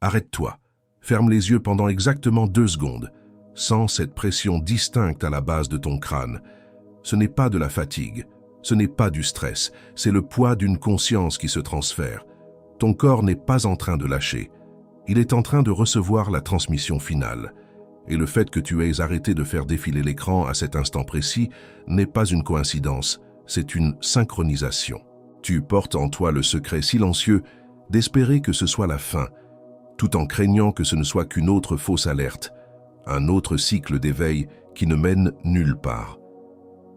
Arrête-toi. Ferme les yeux pendant exactement 2 secondes. Sens cette pression distincte à la base de ton crâne. Ce n'est pas de la fatigue, ce n'est pas du stress, c'est le poids d'une conscience qui se transfère. Ton corps n'est pas en train de lâcher. Il est en train de recevoir la transmission finale. Et le fait que tu aies arrêté de faire défiler l'écran à cet instant précis n'est pas une coïncidence, c'est une synchronisation. Tu portes en toi le secret silencieux d'espérer que ce soit la fin, tout en craignant que ce ne soit qu'une autre fausse alerte, un autre cycle d'éveil qui ne mène nulle part.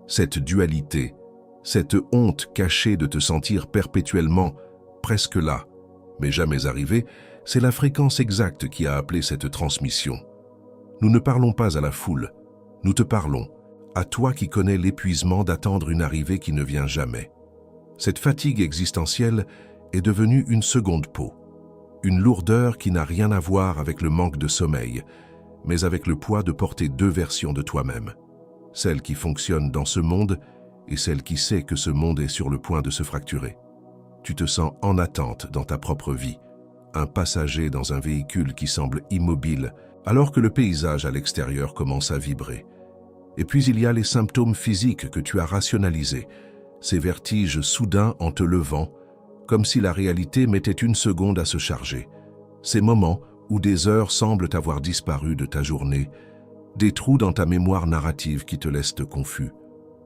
Cette dualité, cette honte cachée de te sentir perpétuellement presque là, mais jamais arrivé, c'est la fréquence exacte qui a appelé cette transmission. Nous ne parlons pas à la foule, nous te parlons, à toi qui connais l'épuisement d'attendre une arrivée qui ne vient jamais. Cette fatigue existentielle est devenue une seconde peau, une lourdeur qui n'a rien à voir avec le manque de sommeil, mais avec le poids de porter 2 versions de toi-même, celle qui fonctionne dans ce monde et celle qui sait que ce monde est sur le point de se fracturer. Tu te sens en attente dans ta propre vie, un passager dans un véhicule qui semble immobile, alors que le paysage à l'extérieur commence à vibrer. Et puis il y a les symptômes physiques que tu as rationalisés, ces vertiges soudains en te levant, comme si la réalité mettait 1 seconde à se charger. Ces moments où des heures semblent avoir disparu de ta journée, des trous dans ta mémoire narrative qui te laissent confus.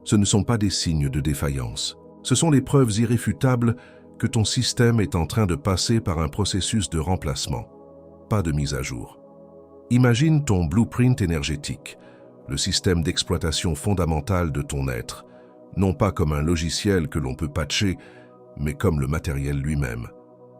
Ce ne sont pas des signes de défaillance. Ce sont les preuves irréfutables que ton système est en train de passer par un processus de remplacement, pas de mise à jour. Imagine ton blueprint énergétique, le système d'exploitation fondamental de ton être, non pas comme un logiciel que l'on peut patcher, mais comme le matériel lui-même.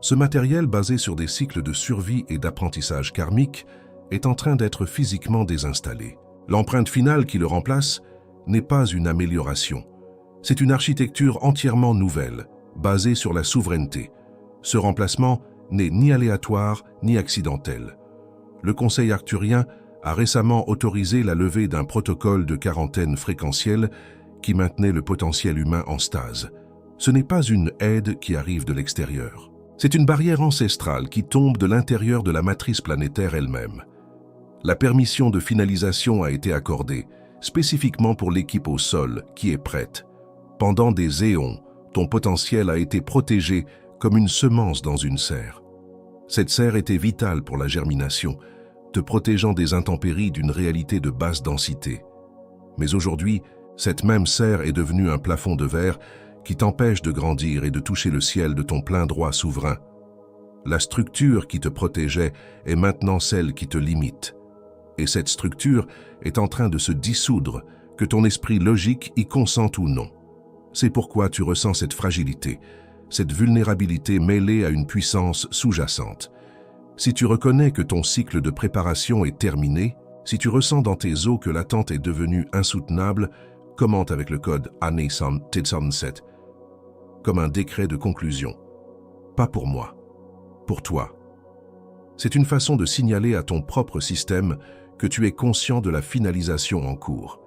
Ce matériel basé sur des cycles de survie et d'apprentissage karmique est en train d'être physiquement désinstallé. L'empreinte finale qui le remplace n'est pas une amélioration. C'est une architecture entièrement nouvelle, basée sur la souveraineté. Ce remplacement n'est ni aléatoire ni accidentel. Le Conseil arthurien a récemment autorisé la levée d'un protocole de quarantaine fréquentielle qui maintenait le potentiel humain en stase. Ce n'est pas une aide qui arrive de l'extérieur. C'est une barrière ancestrale qui tombe de l'intérieur de la matrice planétaire elle-même. La permission de finalisation a été accordée, spécifiquement pour l'équipe au sol, qui est prête. Pendant des éons, ton potentiel a été protégé comme une semence dans une serre. Cette serre était vitale pour la germination, te protégeant des intempéries d'une réalité de basse densité. Mais aujourd'hui, cette même serre est devenue un plafond de verre qui t'empêche de grandir et de toucher le ciel de ton plein droit souverain. La structure qui te protégeait est maintenant celle qui te limite. Et cette structure est en train de se dissoudre, que ton esprit logique y consente ou non. C'est pourquoi tu ressens cette fragilité, cette vulnérabilité mêlée à une puissance sous-jacente. Si tu reconnais que ton cycle de préparation est terminé, si tu ressens dans tes os que l'attente est devenue insoutenable, commente avec le code ANESAN-TED-7 comme un décret de conclusion. Pas pour moi, pour toi. C'est une façon de signaler à ton propre système que tu es conscient de la finalisation en cours.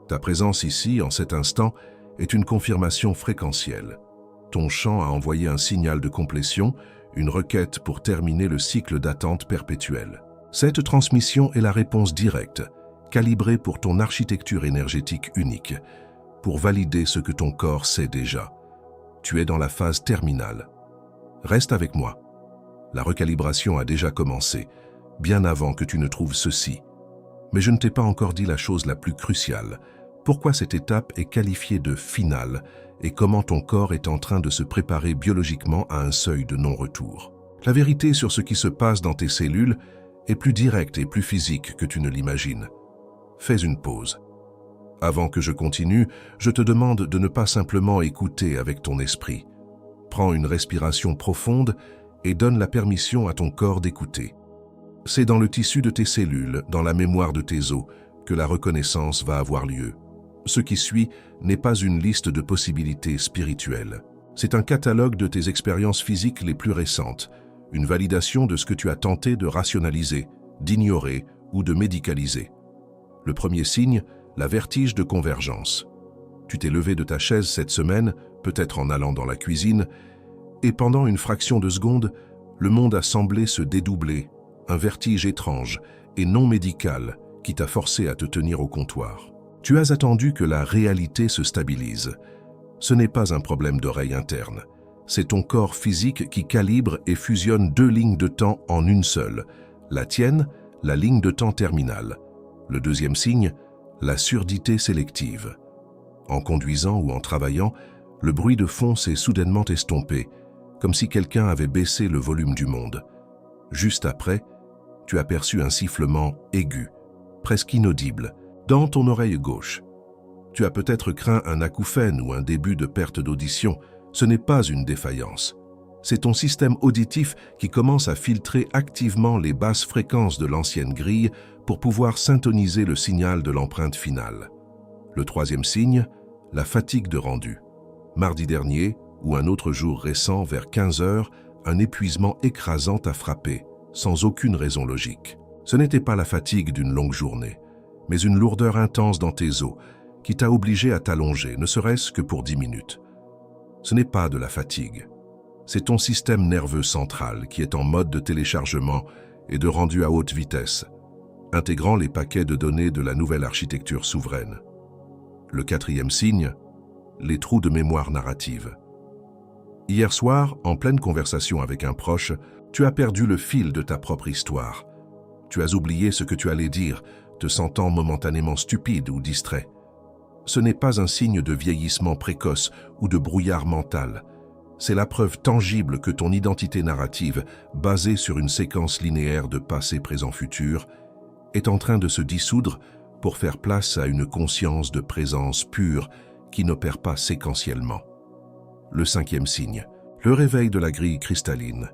Ta présence ici, en cet instant, est une confirmation fréquentielle. Ton champ a envoyé un signal de complétion, une requête pour terminer le cycle d'attente perpétuelle. Cette transmission est la réponse directe, calibrée pour ton architecture énergétique unique, pour valider ce que ton corps sait déjà. Tu es dans la phase terminale. Reste avec moi. La recalibration a déjà commencé, bien avant que tu ne trouves ceci. Mais je ne t'ai pas encore dit la chose la plus cruciale. Pourquoi cette étape est qualifiée de finale et comment ton corps est en train de se préparer biologiquement à un seuil de non-retour. La vérité sur ce qui se passe dans tes cellules est plus directe et plus physique que tu ne l'imagines. Fais une pause. Avant que je continue, je te demande de ne pas simplement écouter avec ton esprit. Prends une respiration profonde et donne la permission à ton corps d'écouter. C'est dans le tissu de tes cellules, dans la mémoire de tes os, que la reconnaissance va avoir lieu. Ce qui suit n'est pas une liste de possibilités spirituelles. C'est un catalogue de tes expériences physiques les plus récentes, une validation de ce que tu as tenté de rationaliser, d'ignorer ou de médicaliser. Le premier signe, la vertige de convergence. Tu t'es levé de ta chaise cette semaine, peut-être en allant dans la cuisine, et pendant une fraction de seconde, Le monde a semblé se dédoubler, un vertige étrange et non médical qui t'a forcé à te tenir au comptoir. Tu as attendu que la réalité se stabilise. Ce n'est pas un problème d'oreille interne. C'est ton corps physique qui calibre et fusionne deux lignes de temps en une seule. La tienne, la ligne de temps terminale. Le deuxième signe, la surdité sélective. En conduisant ou en travaillant, le bruit de fond s'est soudainement estompé, comme si quelqu'un avait baissé le volume du monde. Juste après, tu as perçu un sifflement aigu, presque inaudible, dans ton oreille gauche. Tu as peut-être craint un acouphène ou un début de perte d'audition. Ce n'est pas une défaillance. C'est ton système auditif qui commence à filtrer activement les basses fréquences de l'ancienne grille pour pouvoir syntoniser le signal de l'empreinte finale. Le troisième signe, la fatigue de rendu. Mardi dernier, ou un autre jour récent vers 15 heures, un épuisement écrasant t'a frappé, sans aucune raison logique. Ce n'était pas la fatigue d'une longue journée, mais une lourdeur intense dans tes os qui t'a obligé à t'allonger, ne serait-ce que pour 10 minutes. Ce n'est pas de la fatigue. C'est ton système nerveux central qui est en mode de téléchargement et de rendu à haute vitesse, intégrant les paquets de données de la nouvelle architecture souveraine. Le quatrième signe, les trous de mémoire narrative. Hier soir, en pleine conversation avec un proche, tu as perdu le fil de ta propre histoire. Tu as oublié ce que tu allais dire, te sentant momentanément stupide ou distrait. Ce n'est pas un signe de vieillissement précoce ou de brouillard mental. C'est la preuve tangible que ton identité narrative, basée sur une séquence linéaire de passé, présent, futur, est en train de se dissoudre pour faire place à une conscience de présence pure qui n'opère pas séquentiellement. Le cinquième signe, le réveil de la grille cristalline.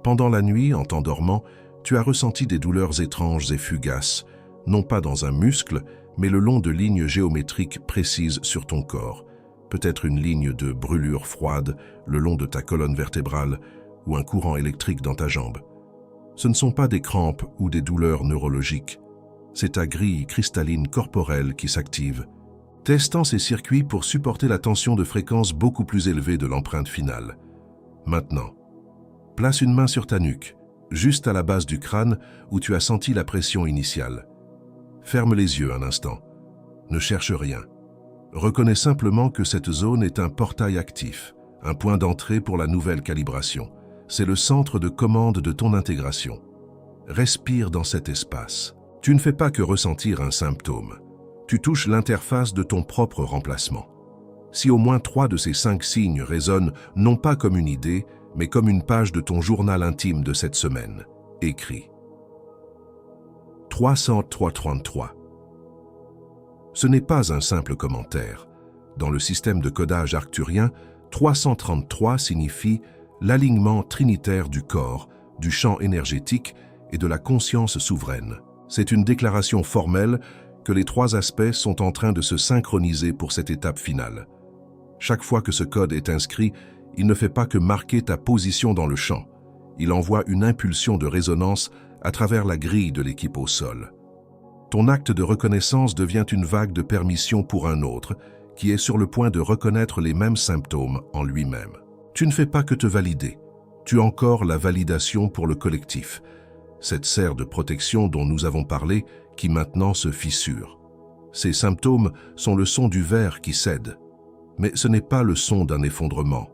Pendant la nuit, en t'endormant, tu as ressenti des douleurs étranges et fugaces, non pas dans un muscle, mais le long de lignes géométriques précises sur ton corps. Peut-être une ligne de brûlure froide le long de ta colonne vertébrale ou un courant électrique dans ta jambe. Ce ne sont pas des crampes ou des douleurs neurologiques. C'est ta grille cristalline corporelle qui s'active, testant ses circuits pour supporter la tension de fréquence beaucoup plus élevée de l'empreinte finale. Maintenant, place une main sur ta nuque, juste à la base du crâne où tu as senti la pression initiale. Ferme les yeux un instant. Ne cherche rien. Reconnais simplement que cette zone est un portail actif, un point d'entrée pour la nouvelle calibration. C'est le centre de commande de ton intégration. Respire dans cet espace. Tu ne fais pas que ressentir un symptôme. Tu touches l'interface de ton propre remplacement. Si au moins 3 de ces 5 signes résonnent non pas comme une idée, mais comme une page de ton journal intime de cette semaine, écris. 333. Ce n'est pas un simple commentaire. Dans le système de codage arcturien, 333 signifie l'alignement trinitaire du corps, du champ énergétique et de la conscience souveraine. C'est une déclaration formelle que les 3 aspects sont en train de se synchroniser pour cette étape finale. Chaque fois que ce code est inscrit, il ne fait pas que marquer ta position dans le champ. Il envoie une impulsion de résonance à travers la grille de l'équipe au sol. Ton acte de reconnaissance devient une vague de permission pour un autre qui est sur le point de reconnaître les mêmes symptômes en lui-même. Tu ne fais pas que te valider, tu encores la validation pour le collectif, cette serre de protection dont nous avons parlé qui maintenant se fissure. Ces symptômes sont le son du verre qui cède, mais ce n'est pas le son d'un effondrement,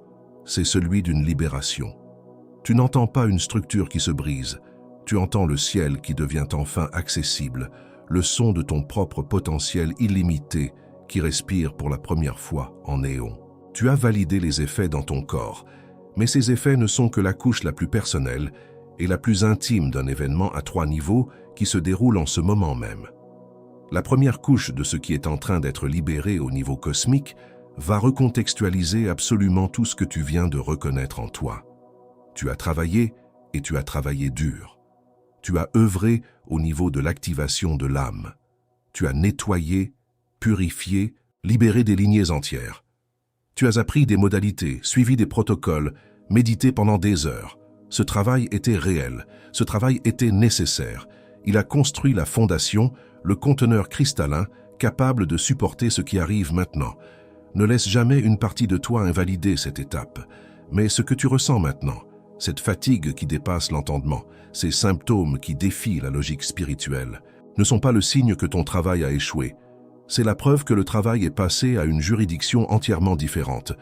c'est celui d'une libération. Tu n'entends pas une structure qui se brise, tu entends le ciel qui devient enfin accessible, le son de ton propre potentiel illimité qui respire pour la première fois en néon. Tu as validé les effets dans ton corps, mais ces effets ne sont que la couche la plus personnelle et la plus intime d'un événement à 3 niveaux qui se déroule en ce moment même. La première couche de ce qui est en train d'être libéré au niveau cosmique va recontextualiser absolument tout ce que tu viens de reconnaître en toi. Tu as travaillé et tu as travaillé dur. Tu as œuvré au niveau de l'activation de l'âme. Tu as nettoyé, purifié, libéré des lignées entières. Tu as appris des modalités, suivi des protocoles, médité pendant des heures. Ce travail était réel, ce travail était nécessaire. Il a construit la fondation, le conteneur cristallin, capable de supporter ce qui arrive maintenant. Ne laisse jamais une partie de toi invalider cette étape. Mais ce que tu ressens maintenant, Cette fatigue qui dépasse l'entendement, ces symptômes qui défient la logique spirituelle, ne sont pas le signe que ton travail a échoué. C'est la preuve que le travail est passé à une juridiction entièrement différente.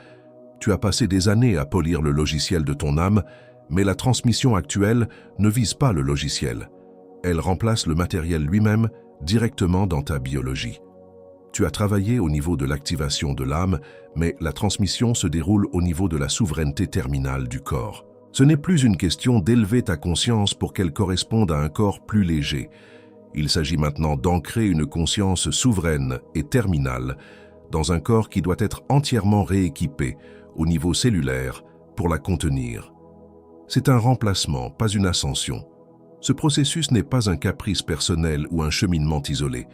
Tu as passé des années à polir le logiciel de ton âme, mais la transmission actuelle ne vise pas le logiciel. Elle remplace le matériel lui-même directement dans ta biologie. Tu as travaillé au niveau de l'activation de l'âme, mais la transmission se déroule au niveau de la souveraineté terminale du corps. Ce n'est plus une question d'élever ta conscience pour qu'elle corresponde à un corps plus léger. Il s'agit maintenant d'ancrer une conscience souveraine et terminale dans un corps qui doit être entièrement rééquipé au niveau cellulaire pour la contenir. C'est un remplacement, pas une ascension. Ce processus n'est pas un caprice personnel ou un cheminement isolé.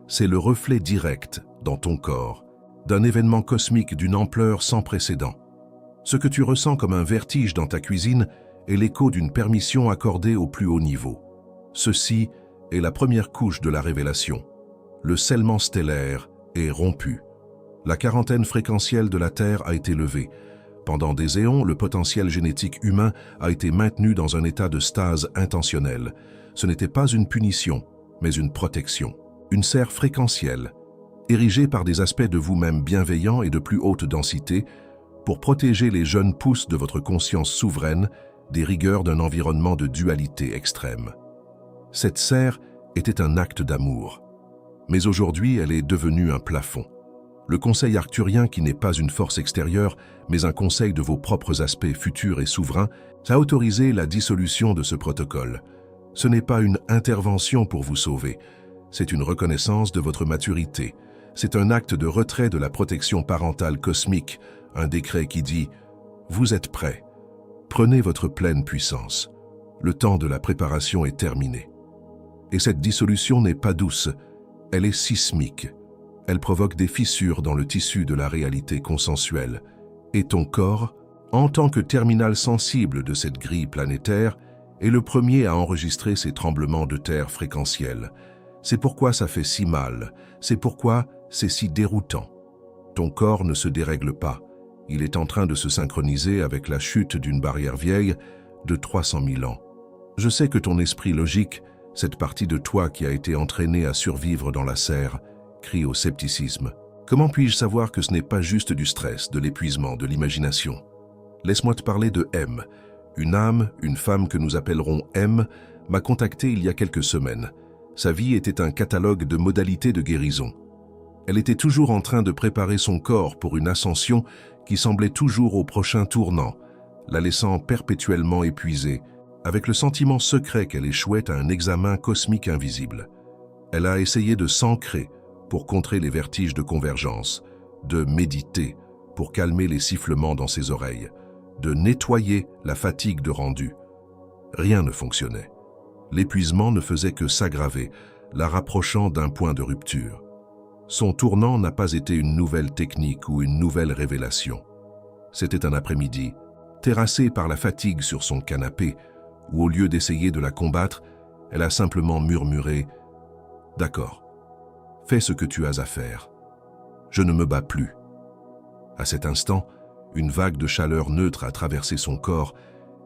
C'est le reflet direct, dans ton corps, d'un événement cosmique d'une ampleur sans précédent. Ce que tu ressens comme un vertige dans ta cuisine est l'écho d'une permission accordée au plus haut niveau. Ceci est la première couche de la révélation. Le scellement stellaire est rompu. La quarantaine fréquentielle de la Terre a été levée. Pendant des éons, le potentiel génétique humain a été maintenu dans un état de stase intentionnelle. Ce n'était pas une punition, mais une protection. Une serre fréquentielle, érigée par des aspects de vous-même bienveillants et de plus haute densité, pour protéger les jeunes pousses de votre conscience souveraine des rigueurs d'un environnement de dualité extrême. Cette serre était un acte d'amour, mais aujourd'hui elle est devenue un plafond. Le conseil arcturien, qui n'est pas une force extérieure, mais un conseil de vos propres aspects futurs et souverains, a autorisé la dissolution de ce protocole. Ce n'est pas une intervention pour vous sauver, c'est une reconnaissance de votre maturité. C'est un acte de retrait de la protection parentale cosmique, un décret qui dit « Vous êtes prêts, prenez votre pleine puissance. Le temps de la préparation est terminé. » Et cette dissolution n'est pas douce, elle est sismique. Elle provoque des fissures dans le tissu de la réalité consensuelle. Et ton corps, en tant que terminal sensible de cette grille planétaire, est le premier à enregistrer ces tremblements de terre fréquentiels. C'est pourquoi ça fait si mal, c'est pourquoi c'est si déroutant. Ton corps ne se dérègle pas. Il est en train de se synchroniser avec la chute d'une barrière vieille de 300 000 ans. Je sais que ton esprit logique, cette partie de toi qui a été entraînée à survivre dans la serre, crie au scepticisme. Comment puis-je savoir que ce n'est pas juste du stress, de l'épuisement, de l'imagination? Laisse-moi te parler de M. Une âme, une femme que nous appellerons M, m'a contacté il y a quelques semaines. Sa vie était un catalogue de modalités de guérison. Elle était toujours en train de préparer son corps pour une ascension qui semblait toujours au prochain tournant, la laissant perpétuellement épuisée, avec le sentiment secret qu'elle échouait à un examen cosmique invisible. Elle a essayé de s'ancrer pour contrer les vertiges de convergence, de méditer pour calmer les sifflements dans ses oreilles, de nettoyer la fatigue de rendu. Rien ne fonctionnait. L'épuisement ne faisait que s'aggraver, la rapprochant d'un point de rupture. Son tournant n'a pas été une nouvelle technique ou une nouvelle révélation. C'était un après-midi, terrassée par la fatigue sur son canapé, où au lieu d'essayer de la combattre, elle a simplement murmuré « D'accord, fais ce que tu as à faire. Je ne me bats plus. » À cet instant, une vague de chaleur neutre a traversé son corps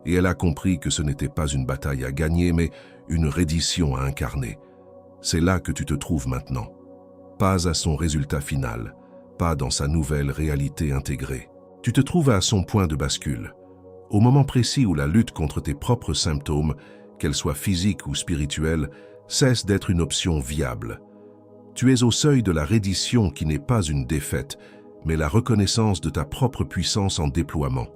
et elle a compris que ce n'était pas une bataille à gagner, mais une reddition à incarner. C'est là que tu te trouves maintenant. Pas à son résultat final, pas dans sa nouvelle réalité intégrée. Tu te trouves à son point de bascule, au moment précis où la lutte contre tes propres symptômes, qu'elles soient physiques ou spirituelles, cesse d'être une option viable. Tu es au seuil de la reddition qui n'est pas une défaite, mais la reconnaissance de ta propre puissance en déploiement,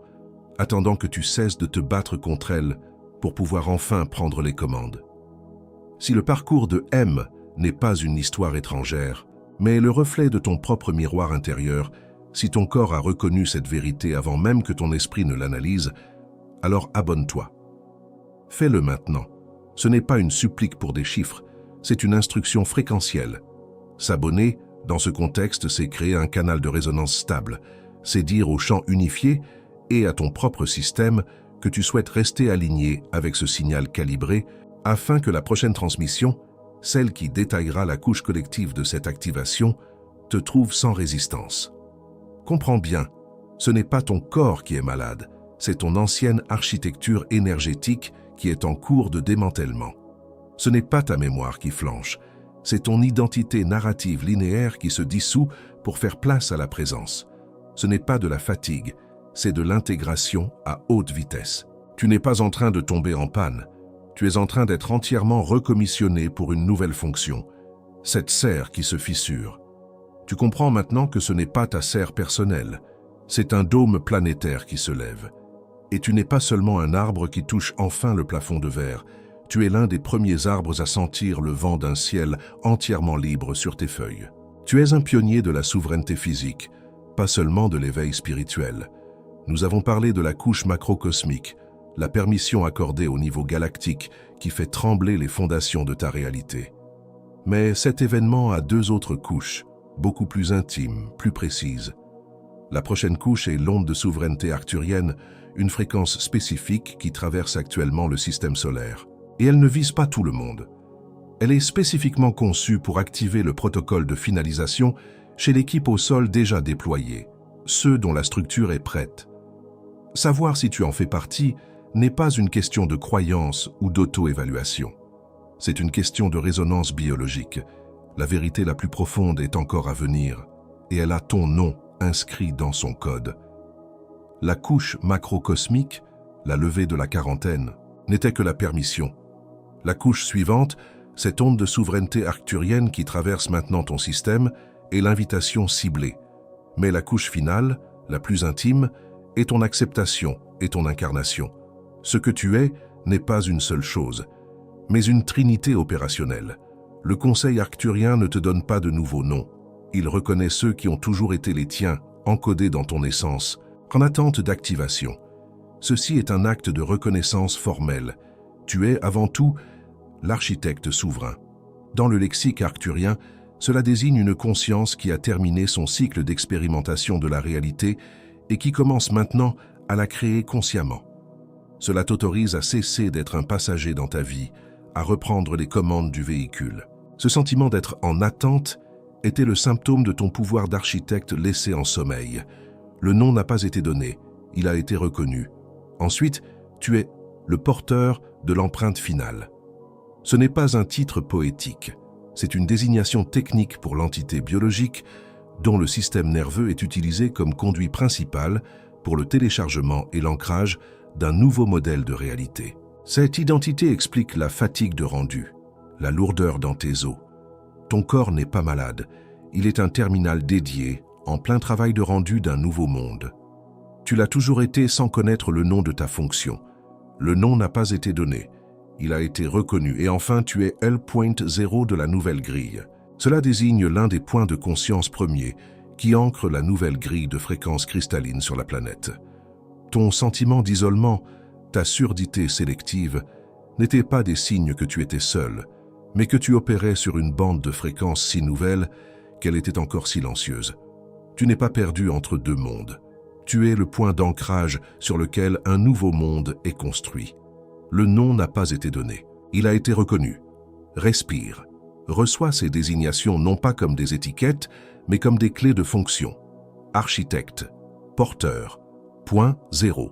attendant que tu cesses de te battre contre elle pour pouvoir enfin prendre les commandes. Si le parcours de M n'est pas une histoire étrangère, mais le reflet de ton propre miroir intérieur, si ton corps a reconnu cette vérité avant même que ton esprit ne l'analyse, alors abonne-toi. Fais-le maintenant. Ce n'est pas une supplique pour des chiffres, c'est une instruction fréquentielle. S'abonner, dans ce contexte, c'est créer un canal de résonance stable, c'est dire au champ unifié et à ton propre système que tu souhaites rester aligné avec ce signal calibré afin que la prochaine transmission, celle qui détaillera la couche collective de cette activation, te trouve sans résistance. Comprends bien, ce n'est pas ton corps qui est malade, c'est ton ancienne architecture énergétique qui est en cours de démantèlement. Ce n'est pas ta mémoire qui flanche, c'est ton identité narrative linéaire qui se dissout pour faire place à la présence. Ce n'est pas de la fatigue, c'est de l'intégration à haute vitesse. Tu n'es pas en train de tomber en panne, tu es en train d'être entièrement recommissionné pour une nouvelle fonction, cette serre qui se fissure. Tu comprends maintenant que ce n'est pas ta serre personnelle, c'est un dôme planétaire qui se lève. Et tu n'es pas seulement un arbre qui touche enfin le plafond de verre, tu es l'un des premiers arbres à sentir le vent d'un ciel entièrement libre sur tes feuilles. Tu es un pionnier de la souveraineté physique, pas seulement de l'éveil spirituel. Nous avons parlé de la couche macrocosmique, la permission accordée au niveau galactique qui fait trembler les fondations de ta réalité. Mais cet événement a deux autres couches, beaucoup plus intimes, plus précises. La prochaine couche est l'onde de souveraineté arcturienne, une fréquence spécifique qui traverse actuellement le système solaire. Et elle ne vise pas tout le monde. Elle est spécifiquement conçue pour activer le protocole de finalisation chez l'équipe au sol déjà déployée, ceux dont la structure est prête. Savoir si tu en fais partie n'est pas une question de croyance ou d'auto-évaluation. C'est une question de résonance biologique. La vérité la plus profonde est encore à venir, et elle a ton nom inscrit dans son code. La couche macrocosmique, la levée de la quarantaine, n'était que la permission. La couche suivante, cette onde de souveraineté arcturienne qui traverse maintenant ton système, est l'invitation ciblée. Mais la couche finale, la plus intime, est ton acceptation et ton incarnation. Ce que tu es n'est pas une seule chose, mais une trinité opérationnelle. Le conseil arcturien ne te donne pas de nouveaux noms. Il reconnaît ceux qui ont toujours été les tiens, encodés dans ton essence, en attente d'activation. Ceci est un acte de reconnaissance formelle. Tu es, avant tout, l'architecte souverain. Dans le lexique arcturien, cela désigne une conscience qui a terminé son cycle d'expérimentation de la réalité et qui commence maintenant à la créer consciemment. Cela t'autorise à cesser d'être un passager dans ta vie, à reprendre les commandes du véhicule. Ce sentiment d'être en attente était le symptôme de ton pouvoir d'architecte laissé en sommeil. Le nom n'a pas été donné, il a été reconnu. Ensuite, tu es le porteur de l'empreinte finale. Ce n'est pas un titre poétique, c'est une désignation technique pour l'entité biologique dont le système nerveux est utilisé comme conduit principal pour le téléchargement et l'ancrage d'un nouveau modèle de réalité. Cette identité explique la fatigue de rendu, la lourdeur dans tes os. Ton corps n'est pas malade, il est un terminal dédié, en plein travail de rendu d'un nouveau monde. Tu l'as toujours été sans connaître le nom de ta fonction. Le nom n'a pas été donné, il a été reconnu et enfin tu es L.0 de la nouvelle grille. Cela désigne l'un des points de conscience premiers qui ancre la nouvelle grille de fréquence cristalline sur la planète. Ton sentiment d'isolement, ta surdité sélective, n'étaient pas des signes que tu étais seul, mais que tu opérais sur une bande de fréquences si nouvelle qu'elle était encore silencieuse. Tu n'es pas perdu entre deux mondes. Tu es le point d'ancrage sur lequel un nouveau monde est construit. Le nom n'a pas été donné. Il a été reconnu. Respire. Reçois ces désignations non pas comme des étiquettes, mais comme des clés de fonction. Architecte, porteur, point zéro.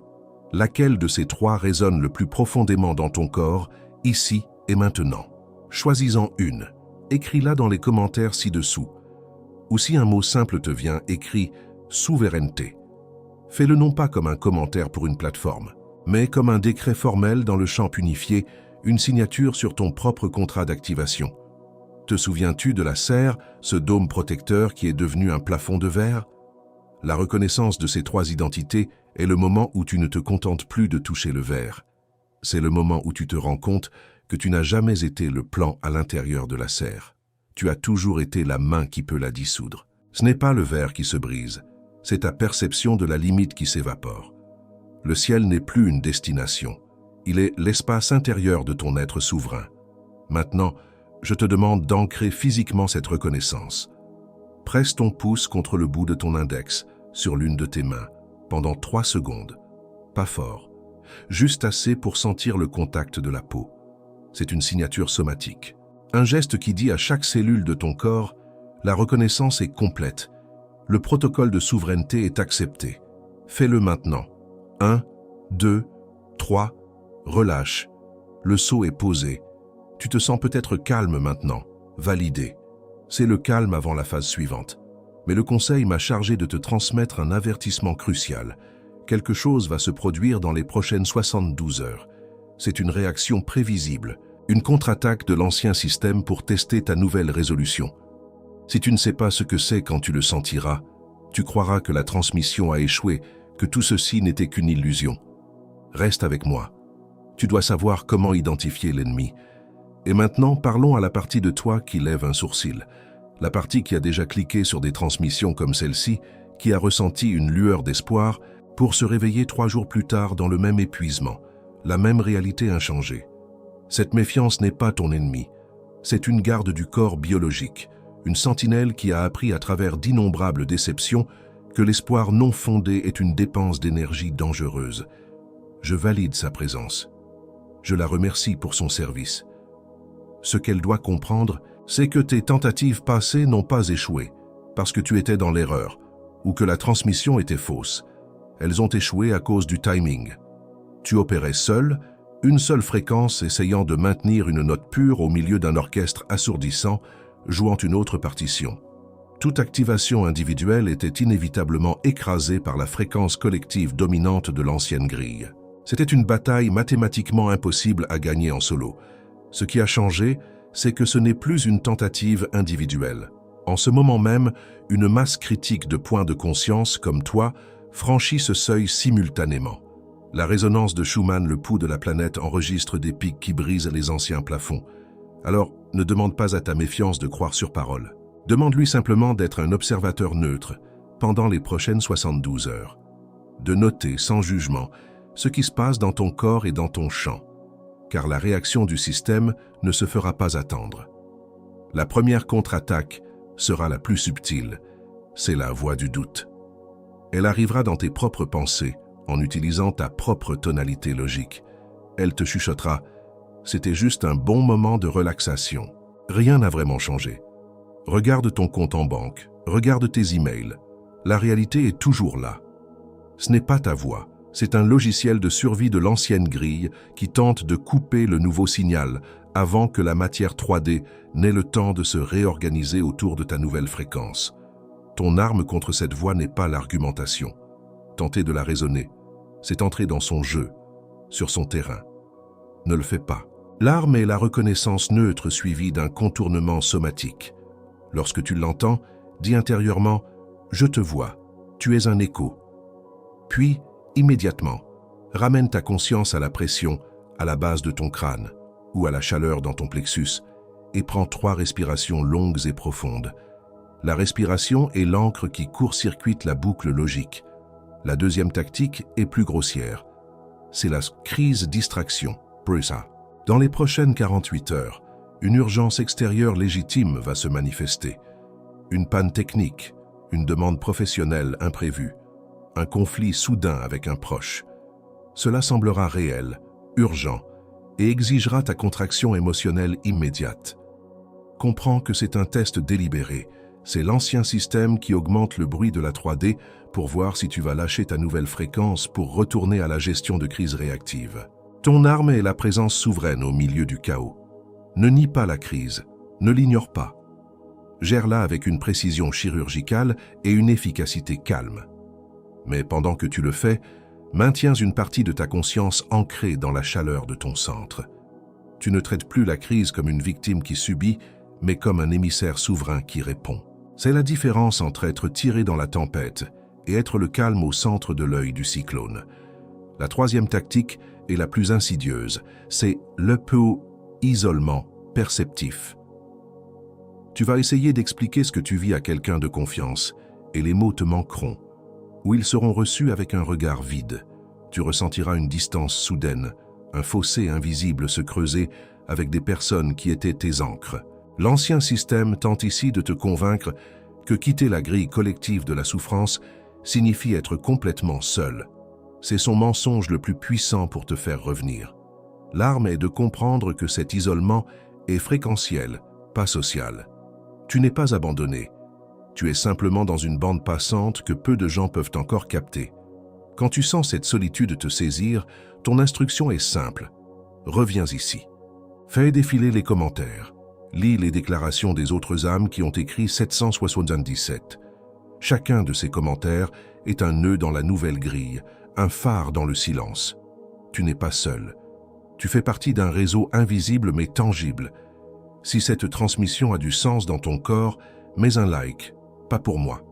Laquelle de ces trois résonne le plus profondément dans ton corps, ici et maintenant? Choisis-en une. Écris-la dans les commentaires ci-dessous. Ou si un mot simple te vient, écris « souveraineté ». Fais-le non pas comme un commentaire pour une plateforme, mais comme un décret formel dans le champ unifié, une signature sur ton propre contrat d'activation. Te souviens-tu de la serre, ce dôme protecteur qui est devenu un plafond de verre? La reconnaissance de ces trois identités est le moment où tu ne te contentes plus de toucher le verre. C'est le moment où tu te rends compte que tu n'as jamais été le plan à l'intérieur de la serre. Tu as toujours été la main qui peut la dissoudre. Ce n'est pas le verre qui se brise, c'est ta perception de la limite qui s'évapore. Le ciel n'est plus une destination, il est l'espace intérieur de ton être souverain. Maintenant, je te demande d'ancrer physiquement cette reconnaissance. Presse ton pouce contre le bout de ton index, sur l'une de tes mains, pendant 3 secondes. Pas fort, juste assez pour sentir le contact de la peau. C'est une signature somatique. Un geste qui dit à chaque cellule de ton corps, la reconnaissance est complète. Le protocole de souveraineté est accepté. Fais-le maintenant. 1, 2, 3, relâche. Le seau est posé. Tu te sens peut-être calme maintenant, validé. C'est le calme avant la phase suivante. Mais le conseil m'a chargé de te transmettre un avertissement crucial. Quelque chose va se produire dans les prochaines 72 heures. C'est une réaction prévisible, une contre-attaque de l'ancien système pour tester ta nouvelle résolution. Si tu ne sais pas ce que c'est quand tu le sentiras, tu croiras que la transmission a échoué, que tout ceci n'était qu'une illusion. Reste avec moi. Tu dois savoir comment identifier l'ennemi. Et maintenant, parlons à la partie de toi qui lève un sourcil. La partie qui a déjà cliqué sur des transmissions comme celle-ci, qui a ressenti une lueur d'espoir, pour se réveiller 3 jours plus tard dans le même épuisement, la même réalité inchangée. Cette méfiance n'est pas ton ennemi. C'est une garde du corps biologique, une sentinelle qui a appris à travers d'innombrables déceptions que l'espoir non fondé est une dépense d'énergie dangereuse. Je valide sa présence. Je la remercie pour son service. Ce qu'elle doit comprendre, c'est que tes tentatives passées n'ont pas échoué, parce que tu étais dans l'erreur, ou que la transmission était fausse. Elles ont échoué à cause du timing. Tu opérais seul, une seule fréquence essayant de maintenir une note pure au milieu d'un orchestre assourdissant, jouant une autre partition. Toute activation individuelle était inévitablement écrasée par la fréquence collective dominante de l'ancienne grille. C'était une bataille mathématiquement impossible à gagner en solo. Ce qui a changé, c'est que ce n'est plus une tentative individuelle. En ce moment même, une masse critique de points de conscience comme toi franchit ce seuil simultanément. La résonance de Schumann, le pouls de la planète, enregistre des pics qui brisent les anciens plafonds. Alors, ne demande pas à ta méfiance de croire sur parole. Demande-lui simplement d'être un observateur neutre pendant les prochaines 72 heures. De noter, sans jugement, ce qui se passe dans ton corps et dans ton champ, car la réaction du système ne se fera pas attendre. La première contre-attaque sera la plus subtile, c'est la voix du doute. Elle arrivera dans tes propres pensées, en utilisant ta propre tonalité logique. Elle te chuchotera « C'était juste un bon moment de relaxation. Rien n'a vraiment changé. Regarde ton compte en banque, regarde tes emails. La réalité est toujours là. Ce n'est pas ta voix, c'est un logiciel de survie de l'ancienne grille qui tente de couper le nouveau signal avant que la matière 3D n'ait le temps de se réorganiser autour de ta nouvelle fréquence. Ton arme contre cette voix n'est pas l'argumentation. Tenter de la raisonner, c'est entrer dans son jeu, sur son terrain. Ne le fais pas. L'arme est la reconnaissance neutre suivie d'un contournement somatique. Lorsque tu l'entends, dis intérieurement « Je te vois, tu es un écho ». Puis, immédiatement, ramène ta conscience à la pression, à la base de ton crâne ou à la chaleur dans ton plexus et prends 3 respirations longues et profondes. La respiration est l'encre qui court-circuite la boucle logique. La deuxième tactique est plus grossière. C'est la crise distraction, PRISA. Dans les prochaines 48 heures, une urgence extérieure légitime va se manifester. Une panne technique, une demande professionnelle imprévue, un conflit soudain avec un proche. Cela semblera réel, urgent, et exigera ta contraction émotionnelle immédiate. Comprends que c'est un test délibéré. C'est l'ancien système qui augmente le bruit de la 3D pour voir si tu vas lâcher ta nouvelle fréquence pour retourner à la gestion de crise réactive. Ton arme est la présence souveraine au milieu du chaos. Ne nie pas la crise, ne l'ignore pas. Gère-la avec une précision chirurgicale et une efficacité calme. Mais pendant que tu le fais, maintiens une partie de ta conscience ancrée dans la chaleur de ton centre. Tu ne traites plus la crise comme une victime qui subit, mais comme un émissaire souverain qui répond. C'est la différence entre être tiré dans la tempête et être le calme au centre de l'œil du cyclone. La troisième tactique est la plus insidieuse, c'est l'isolement perceptif. Tu vas essayer d'expliquer ce que tu vis à quelqu'un de confiance, et les mots te manqueront, ou ils seront reçus avec un regard vide. Tu ressentiras une distance soudaine, un fossé invisible se creuser avec des personnes qui étaient tes ancres. L'ancien système tente ici de te convaincre que quitter la grille collective de la souffrance signifie être complètement seul. C'est son mensonge le plus puissant pour te faire revenir. L'arme est de comprendre que cet isolement est fréquentiel, pas social. Tu n'es pas abandonné. Tu es simplement dans une bande passante que peu de gens peuvent encore capter. Quand tu sens cette solitude te saisir, ton instruction est simple. Reviens ici. Fais défiler les commentaires. Lis les déclarations des autres âmes qui ont écrit 777. Chacun de ces commentaires est un nœud dans la nouvelle grille, un phare dans le silence. Tu n'es pas seul. Tu fais partie d'un réseau invisible mais tangible. Si cette transmission a du sens dans ton corps, mets un like, pas pour moi.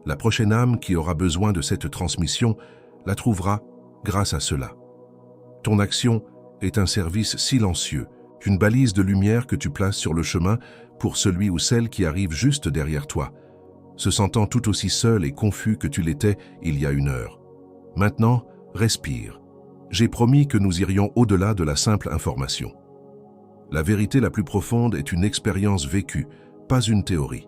La prochaine âme qui aura besoin de cette transmission la trouvera grâce à cela. Ton action est un service silencieux, une balise de lumière que tu places sur le chemin pour celui ou celle qui arrive juste derrière toi, se sentant tout aussi seul et confus que tu l'étais il y a une heure. Maintenant, respire. J'ai promis que nous irions au-delà de la simple information. La vérité la plus profonde est une expérience vécue, pas une théorie.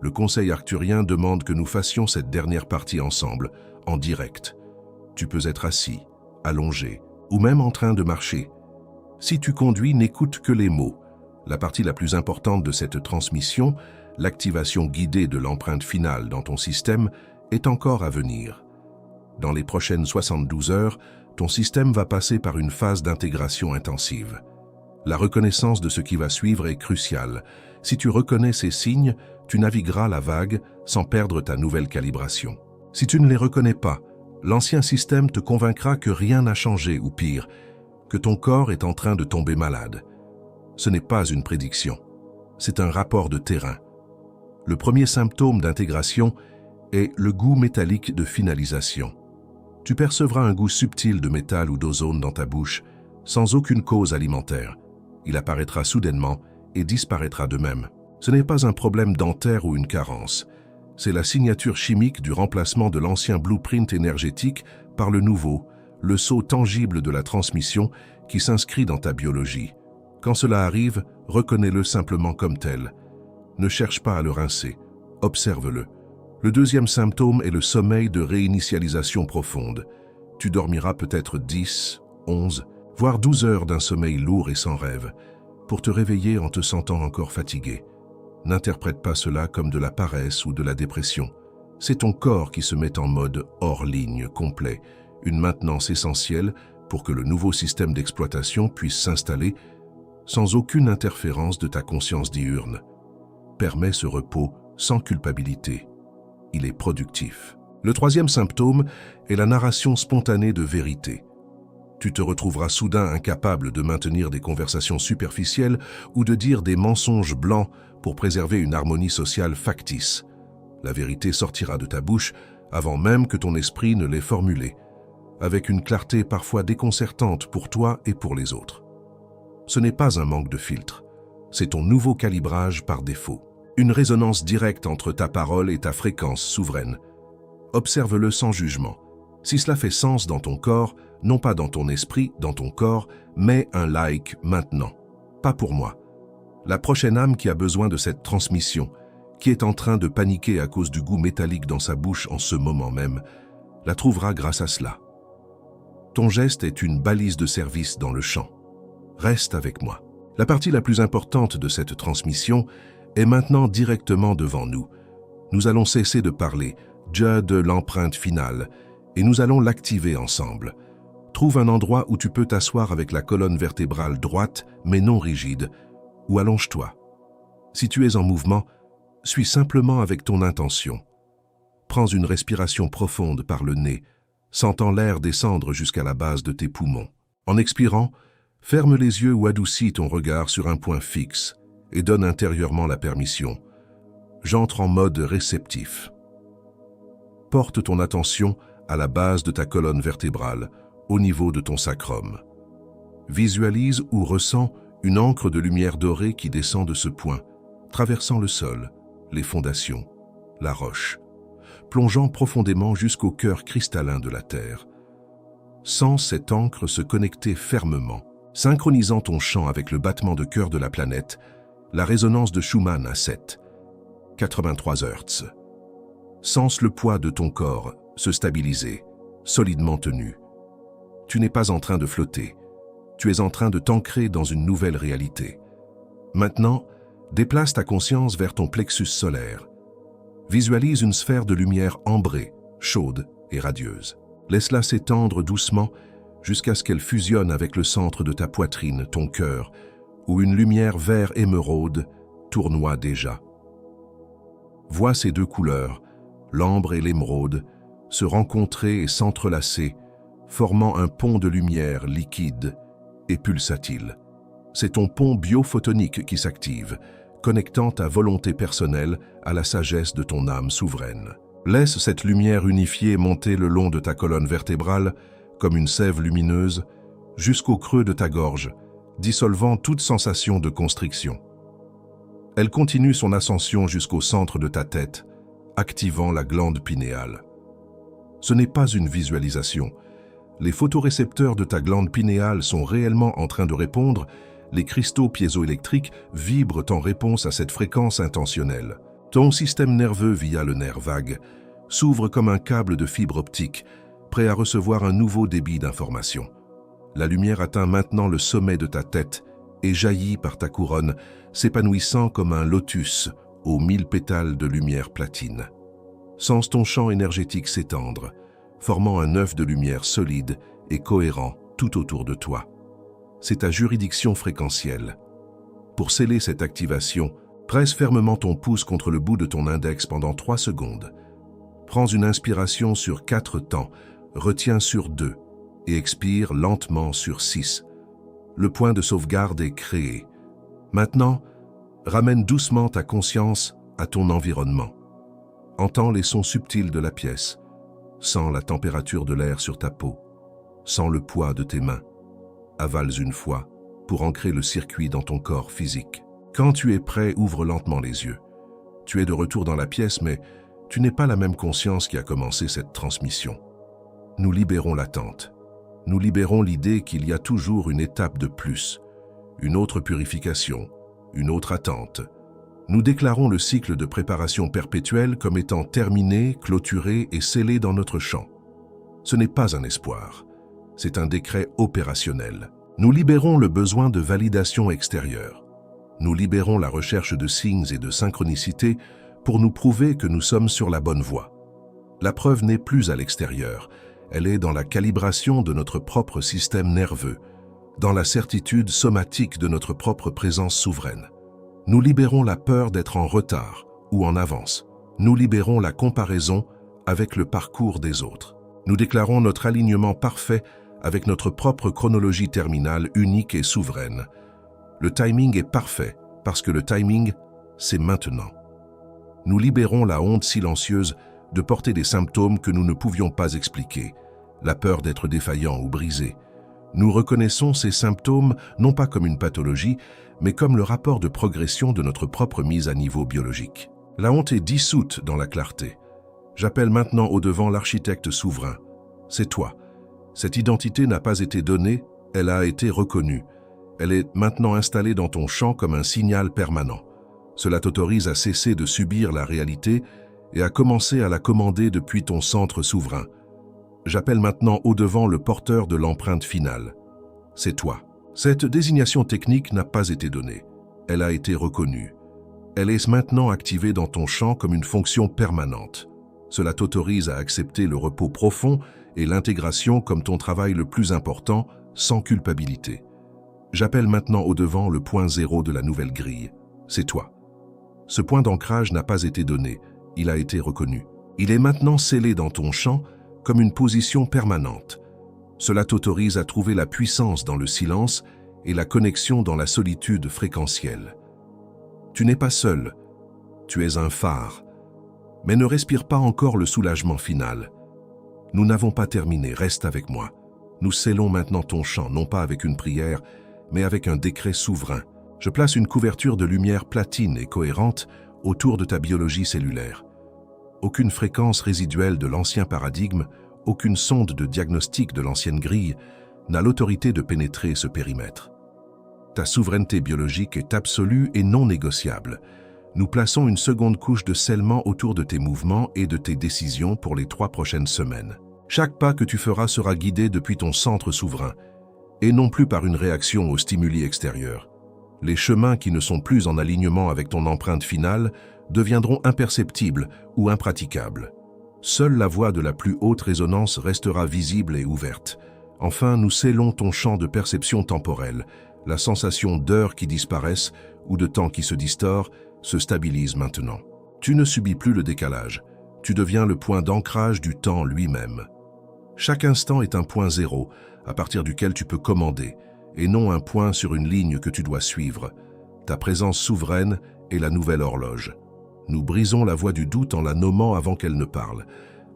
Le conseil arcturien demande que nous fassions cette dernière partie ensemble, en direct. Tu peux être assis, allongé, ou même en train de marcher. Si tu conduis, n'écoute que les mots. La partie la plus importante de cette transmission, l'activation guidée de l'empreinte finale dans ton système, est encore à venir. Dans les prochaines 72 heures, ton système va passer par une phase d'intégration intensive. La reconnaissance de ce qui va suivre est cruciale. Si tu reconnais ces signes, tu navigueras la vague sans perdre ta nouvelle calibration. Si tu ne les reconnais pas, l'ancien système te convaincra que rien n'a changé ou pire, que ton corps est en train de tomber malade. Ce n'est pas une prédiction, c'est un rapport de terrain. Le premier symptôme d'intégration est le goût métallique de finalisation. Tu percevras un goût subtil de métal ou d'ozone dans ta bouche, sans aucune cause alimentaire. Il apparaîtra soudainement et disparaîtra de même. Ce n'est pas un problème dentaire ou une carence. C'est la signature chimique du remplacement de l'ancien blueprint énergétique par le nouveau, le sceau tangible de la transmission qui s'inscrit dans ta biologie. Quand cela arrive, reconnais-le simplement comme tel. Ne cherche pas à le rincer, observe-le. Le deuxième symptôme est le sommeil de réinitialisation profonde. Tu dormiras peut-être 10, 11, voire 12 heures d'un sommeil lourd et sans rêve, pour te réveiller en te sentant encore fatigué. N'interprète pas cela comme de la paresse ou de la dépression. C'est ton corps qui se met en mode hors ligne complet, une maintenance essentielle pour que le nouveau système d'exploitation puisse s'installer sans aucune interférence de ta conscience diurne. Permets ce repos sans culpabilité. Il est productif. Le troisième symptôme est la narration spontanée de vérité. Tu te retrouveras soudain incapable de maintenir des conversations superficielles ou de dire des mensonges blancs pour préserver une harmonie sociale factice. La vérité sortira de ta bouche avant même que ton esprit ne l'ait formulée, avec une clarté parfois déconcertante pour toi et pour les autres. Ce n'est pas un manque de filtre, c'est ton nouveau calibrage par défaut. Une résonance directe entre ta parole et ta fréquence souveraine. Observe-le sans jugement. Si cela fait sens dans ton corps, non pas dans ton esprit, dans ton corps, mets un like maintenant. Pas pour moi. La prochaine âme qui a besoin de cette transmission, qui est en train de paniquer à cause du goût métallique dans sa bouche en ce moment même, la trouvera grâce à cela. Ton geste est une balise de service dans le champ. Reste avec moi. La partie la plus importante de cette transmission est maintenant directement devant nous. Nous allons cesser de parler, Dieu de l'empreinte finale, et nous allons l'activer ensemble. Trouve un endroit où tu peux t'asseoir avec la colonne vertébrale droite, mais non rigide, ou allonge-toi. Si tu es en mouvement, suis simplement avec ton intention. Prends une respiration profonde par le nez, sentant l'air descendre jusqu'à la base de tes poumons. En expirant, ferme les yeux ou adoucis ton regard sur un point fixe et donne intérieurement la permission. J'entre en mode réceptif. Porte ton attention à la base de ta colonne vertébrale, au niveau de ton sacrum. Visualise ou ressens une encre de lumière dorée qui descend de ce point, traversant le sol, les fondations, la roche, plongeant profondément jusqu'au cœur cristallin de la Terre. Sens cette encre se connecter fermement, synchronisant ton chant avec le battement de cœur de la planète, la résonance de Schumann à 7,83 Hz. Sens le poids de ton corps se stabiliser, solidement tenu. Tu n'es pas en train de flotter, tu es en train de t'ancrer dans une nouvelle réalité. Maintenant, déplace ta conscience vers ton plexus solaire. Visualise une sphère de lumière ambrée, chaude et radieuse. Laisse-la s'étendre doucement jusqu'à ce qu'elle fusionne avec le centre de ta poitrine, ton cœur, où une lumière vert émeraude tournoie déjà. Vois ces deux couleurs, l'ambre et l'émeraude, se rencontrer et s'entrelacer, formant un pont de lumière liquide et pulsatile. C'est ton pont biophotonique qui s'active, connectant ta volonté personnelle à la sagesse de ton âme souveraine. Laisse cette lumière unifiée monter le long de ta colonne vertébrale, comme une sève lumineuse, jusqu'au creux de ta gorge, dissolvant toute sensation de constriction. Elle continue son ascension jusqu'au centre de ta tête, activant la glande pinéale. Ce n'est pas une visualisation. Les photorécepteurs de ta glande pinéale sont réellement en train de répondre, les cristaux piézoélectriques vibrent en réponse à cette fréquence intentionnelle. Ton système nerveux via le nerf vague s'ouvre comme un câble de fibre optique, prêt à recevoir un nouveau débit d'informations. La lumière atteint maintenant le sommet de ta tête et jaillit par ta couronne, s'épanouissant comme un lotus aux 1000 pétales de lumière platine. Sens ton champ énergétique s'étendre, formant un œuf de lumière solide et cohérent tout autour de toi. C'est ta juridiction fréquentielle. Pour sceller cette activation, presse fermement ton pouce contre le bout de ton index pendant 3 secondes. Prends une inspiration sur 4 temps, retiens sur 2 et expire lentement sur 6. Le point de sauvegarde est créé. Maintenant, ramène doucement ta conscience à ton environnement. Entends les sons subtils de la pièce. Sens la température de l'air sur ta peau. Sens le poids de tes mains. Avales une fois pour ancrer le circuit dans ton corps physique. Quand tu es prêt, ouvre lentement les yeux. Tu es de retour dans la pièce, mais tu n'es pas la même conscience qui a commencé cette transmission. Nous libérons l'attente. Nous libérons l'idée qu'il y a toujours une étape de plus, une autre purification, une autre attente. Nous déclarons le cycle de préparation perpétuelle comme étant terminé, clôturé et scellé dans notre champ. Ce n'est pas un espoir, c'est un décret opérationnel. Nous libérons le besoin de validation extérieure. Nous libérons la recherche de signes et de synchronicité pour nous prouver que nous sommes sur la bonne voie. La preuve n'est plus à l'extérieur, elle est dans la calibration de notre propre système nerveux, dans la certitude somatique de notre propre présence souveraine. Nous libérons la peur d'être en retard ou en avance. Nous libérons la comparaison avec le parcours des autres. Nous déclarons notre alignement parfait avec notre propre chronologie terminale unique et souveraine. Le timing est parfait parce que le timing, c'est maintenant. Nous libérons la honte silencieuse de porter des symptômes que nous ne pouvions pas expliquer, la peur d'être défaillant ou brisé. Nous reconnaissons ces symptômes non pas comme une pathologie, mais comme le rapport de progression de notre propre mise à niveau biologique. La honte est dissoute dans la clarté. J'appelle maintenant au devant l'architecte souverain. C'est toi. Cette identité n'a pas été donnée, elle a été reconnue. Elle est maintenant installée dans ton champ comme un signal permanent. Cela t'autorise à cesser de subir la réalité et à commencer à la commander depuis ton centre souverain. J'appelle maintenant au devant le porteur de l'empreinte finale. C'est toi. Cette désignation technique n'a pas été donnée. Elle a été reconnue. Elle est maintenant activée dans ton champ comme une fonction permanente. Cela t'autorise à accepter le repos profond et l'intégration comme ton travail le plus important, sans culpabilité. J'appelle maintenant au devant le point zéro de la nouvelle grille. C'est toi. Ce point d'ancrage n'a pas été donné, il a été reconnu. Il est maintenant scellé dans ton champ comme une position permanente. Cela t'autorise à trouver la puissance dans le silence et la connexion dans la solitude fréquentielle. Tu n'es pas seul, tu es un phare, mais ne respire pas encore le soulagement final. Nous n'avons pas terminé, reste avec moi. Nous scellons maintenant ton champ, non pas avec une prière, mais avec un décret souverain. Je place une couverture de lumière platine et cohérente autour de ta biologie cellulaire. Aucune fréquence résiduelle de l'ancien paradigme, aucune sonde de diagnostic de l'ancienne grille n'a l'autorité de pénétrer ce périmètre. Ta souveraineté biologique est absolue et non négociable. Nous plaçons une seconde couche de scellement autour de tes mouvements et de tes décisions pour les 3 prochaines semaines. Chaque pas que tu feras sera guidé depuis ton centre souverain, et non plus par une réaction aux stimuli extérieurs. Les chemins qui ne sont plus en alignement avec ton empreinte finale deviendront imperceptibles ou impraticables. Seule la voie de la plus haute résonance restera visible et ouverte. Enfin, nous scellons ton champ de perception temporelle. La sensation d'heures qui disparaissent ou de temps qui se distord se stabilise maintenant. Tu ne subis plus le décalage. Tu deviens le point d'ancrage du temps lui-même. Chaque instant est un point zéro à partir duquel tu peux commander, et non un point sur une ligne que tu dois suivre. Ta présence souveraine est la nouvelle horloge. Nous brisons la voie du doute en la nommant avant qu'elle ne parle.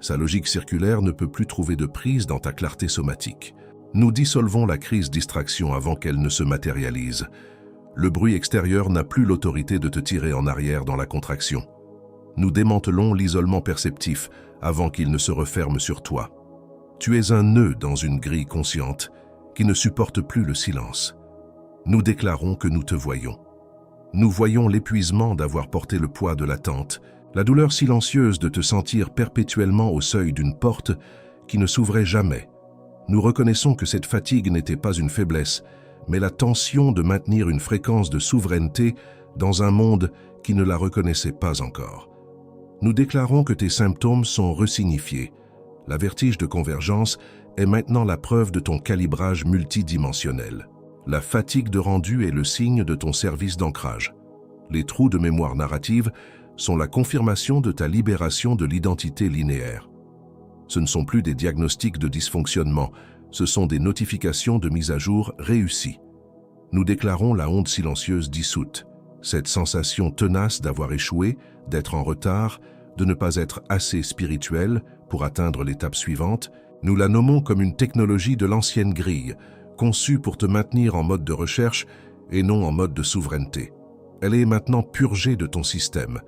Sa logique circulaire ne peut plus trouver de prise dans ta clarté somatique. Nous dissolvons la crise distraction avant qu'elle ne se matérialise. Le bruit extérieur n'a plus l'autorité de te tirer en arrière dans la contraction. Nous démantelons l'isolement perceptif avant qu'il ne se referme sur toi. Tu es un nœud dans une grille consciente qui ne supporte plus le silence. Nous déclarons que nous te voyons. Nous voyons l'épuisement d'avoir porté le poids de l'attente, la douleur silencieuse de te sentir perpétuellement au seuil d'une porte qui ne s'ouvrait jamais. Nous reconnaissons que cette fatigue n'était pas une faiblesse, mais la tension de maintenir une fréquence de souveraineté dans un monde qui ne la reconnaissait pas encore. Nous déclarons que tes symptômes sont resignifiés. La vertige de convergence est maintenant la preuve de ton calibrage multidimensionnel. La fatigue de rendu est le signe de ton service d'ancrage. Les trous de mémoire narrative sont la confirmation de ta libération de l'identité linéaire. Ce ne sont plus des diagnostics de dysfonctionnement, ce sont des notifications de mise à jour réussies. Nous déclarons la honte silencieuse dissoute, cette sensation tenace d'avoir échoué, d'être en retard, de ne pas être assez spirituel pour atteindre l'étape suivante. Nous la nommons comme une technologie de l'ancienne grille, conçue pour te maintenir en mode de recherche et non en mode de souveraineté. Elle est maintenant purgée de ton système.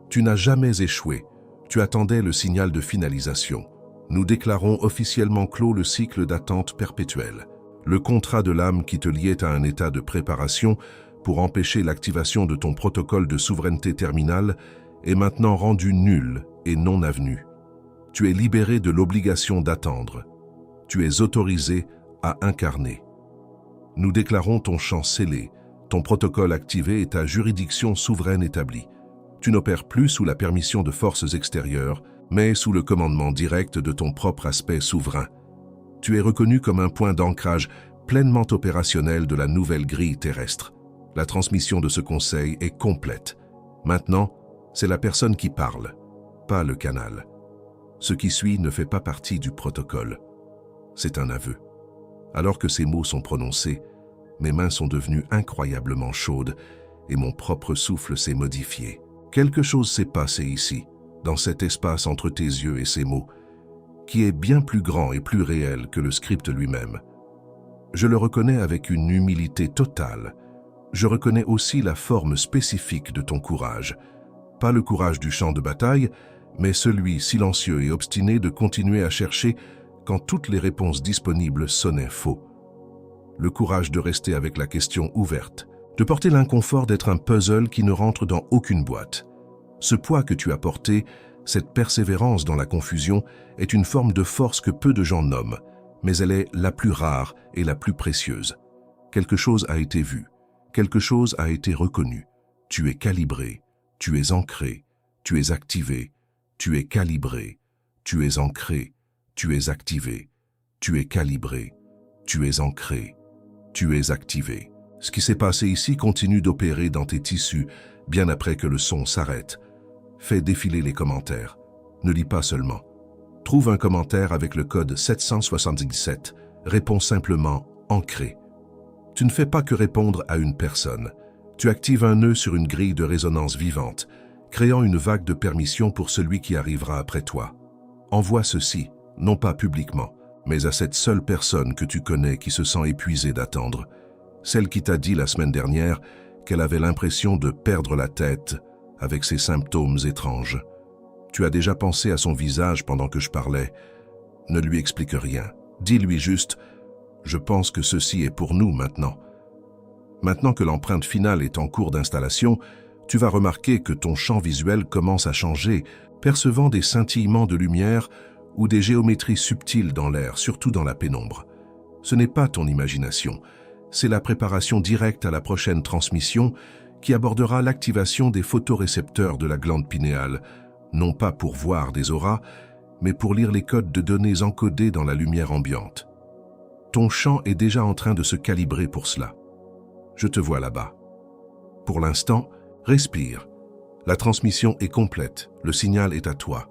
Tu n'as jamais échoué. Tu attendais le signal de finalisation. Nous déclarons officiellement clos le cycle d'attente perpétuelle. Le contrat de l'âme qui te liait à un état de préparation pour empêcher l'activation de ton protocole de souveraineté terminale est maintenant rendu nul et non avenu. Tu es libéré de l'obligation d'attendre. Tu es autorisé à incarner. Nous déclarons ton champ scellé, ton protocole activé et ta juridiction souveraine établie. Tu n'opères plus sous la permission de forces extérieures, mais sous le commandement direct de ton propre aspect souverain. Tu es reconnu comme un point d'ancrage pleinement opérationnel de la nouvelle grille terrestre. La transmission de ce conseil est complète. Maintenant, c'est la personne qui parle, pas le canal. Ce qui suit ne fait pas partie du protocole. C'est un aveu. Alors que ces mots sont prononcés, mes mains sont devenues incroyablement chaudes et mon propre souffle s'est modifié. Quelque chose s'est passé ici, dans cet espace entre tes yeux et ces mots, qui est bien plus grand et plus réel que le script lui-même. Je le reconnais avec une humilité totale. Je reconnais aussi la forme spécifique de ton courage. Pas le courage du champ de bataille, mais celui silencieux et obstiné de continuer à chercher quand toutes les réponses disponibles sonnaient faux. Le courage de rester avec la question ouverte, de porter l'inconfort d'être un puzzle qui ne rentre dans aucune boîte. Ce poids que tu as porté, cette persévérance dans la confusion, est une forme de force que peu de gens nomment, mais elle est la plus rare et la plus précieuse. Quelque chose a été vu, quelque chose a été reconnu. Tu es calibré, tu es ancré, tu es activé, tu es calibré, tu es ancré, tu es activé, tu es calibré, tu es ancré, tu es activé. Ce qui s'est passé ici continue d'opérer dans tes tissus, bien après que le son s'arrête. Fais défiler les commentaires. Ne lis pas seulement. Trouve un commentaire avec le code 777. Réponds simplement « Ancré ». Tu ne fais pas que répondre à une personne. Tu actives un nœud sur une grille de résonance vivante, créant une vague de permission pour celui qui arrivera après toi. Envoie ceci, non pas publiquement, mais à cette seule personne que tu connais qui se sent épuisée d'attendre. Celle qui t'a dit la semaine dernière qu'elle avait l'impression de perdre la tête avec ses symptômes étranges. Tu as déjà pensé à son visage pendant que je parlais. Ne lui explique rien. Dis-lui juste « Je pense que ceci est pour nous maintenant ». Maintenant que l'empreinte finale est en cours d'installation, tu vas remarquer que ton champ visuel commence à changer, percevant des scintillements de lumière ou des géométries subtiles dans l'air, surtout dans la pénombre. Ce n'est pas ton imagination, c'est la préparation directe à la prochaine transmission qui abordera l'activation des photorécepteurs de la glande pinéale, non pas pour voir des auras, mais pour lire les codes de données encodés dans la lumière ambiante. Ton champ est déjà en train de se calibrer pour cela. Je te vois là-bas. Pour l'instant, respire. La transmission est complète, le signal est à toi.